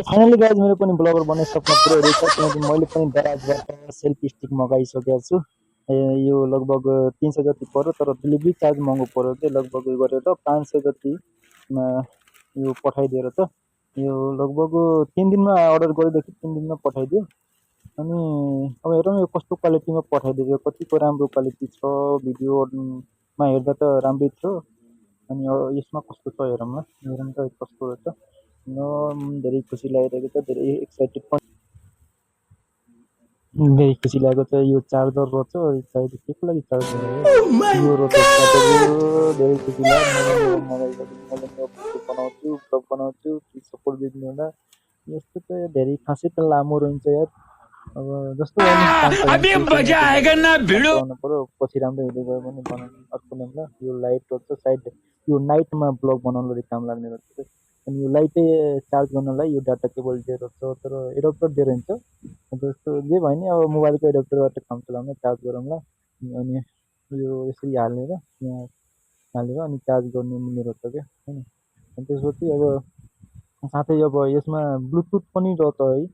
Finally guys मेरो पनि bagger बन्ने सपना पुरै रहेछ किनकि मैले पनि दराजबाट सेल्फी स्टिक मगाइसकेको छु। यो लगभग 300 जति पर्यो तर डेलिभरी चार्ज महँगो पर्यो के लगभग यो गरेर 500 जतिमा यो पठाइदिएर त यो लगभग 3 दिनमा अर्डर गरेदेखि 3 दिनमा पठाइदियो। अनि अब हेरौँ यो कस्तो क्वालिटीमा पठाइदियो, कतिको राम्रो क्वालिटी छ, भिडियोमा हेर्दा त राम्रै थियो। अनि यसमा कस्तो छ हेरौँ न, हेरौँ त कस्तो रहेछ। धेरै खुसी लागिरहेको छ, धेरै एक्साइटेड पनि, धेरै खुसी लागेको छ। यो चार्जर रहेछ, सायद केको लागि चार्जर हो यो रहेछ चार्जर, धेरै खुसी लाग्यो। मैले भिडियो बनाउँछु, ब्लग बनाउँछु, प्लिज सपोर्ट दिनु होला। यस्तो त धेरै खासै त लामो रहन्छ यार। अब जस्तो अभी मजा आएगा ना भिडियो बनाउनु पर्यो, पछि राम्रो भिडियो गयो भने बनाउनु अर्को नेमला। यो लाइट रहेछ, सायद यो नाइटमा ब्लग बनाउनलाई काम लाग्ने रहेछ। अनि यो लाइटै चार्ज गर्नलाई यो डाटा केबल दिएर छ, तर एडाप्टर दिएर हुन्छ। जस्तो जे भयो नि अब मोबाइलको एडाप्टरबाट काम चलाउन चार्ज गरौँला। अनि यो यसरी हालेर यहाँ हालेर अनि चार्ज गर्नु मिल्ने रहेछ क्या होइन। अनि त्यसपछि अब साथै अब यसमा ब्लुटुथ पनि रहेछ है।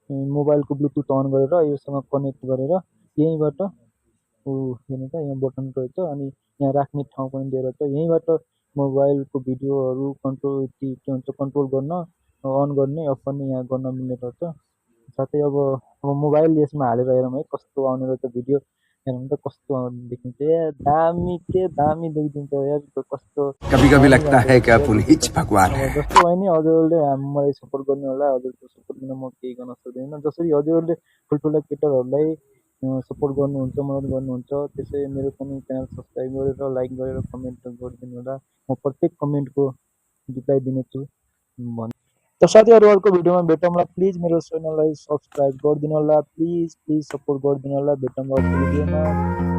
मोबाइलको ब्लुटुथ अन गरेर योसँग कनेक्ट गरेर यहीँबाट हेर्नु त यहाँ बटन रहेछ अनि यहाँ राख्ने ठाउँ पनि दिएर छ। यहीँबाट मोबाइलको भिडियोहरू के भन्छ कन्ट्रोल गर्न, अन गर्ने अफ गर्ने यहाँ गर्न मिल्ने रहेछ। साथै अब मोबाइल यसमा हालेर हेरौँ है कस्तो आउने रहेछ भिडियो। हेरौँ त कस्तो देखिन्छ। दामी के दामी देखिदिन्छ यार, कस्तो कभी-कभी लगता है कि आप उन्हीं भगवान है। जस्तो भयो नि हजुरहरूले मलाई सपोर्ट गर्नु होला। हजुरको सपोर्ट बिना म केही गर्न सक्दिनँ। जसरी हजुरहरूले ठुल्ठुला केटाहरूलाई सपोर्ट गर्नुहुन्छ, मद्दत गर्नुहुन्छ, त्यसै मेरो पनि च्यानल सब्सक्राइब गरेर लाइक गरेर कमेन्ट गरिदिनु होला। म प्रत्येक कमेन्टको रिप्लाई दिनेछु त साथीहरू अर्को भिडियोमा भेटौँला। प्लिज मेरो च्यानललाई सब्सक्राइब गरिदिनु होला, प्लिज सपोर्ट गरिदिनु होला। भेटौँ अर्को भिडियोमा।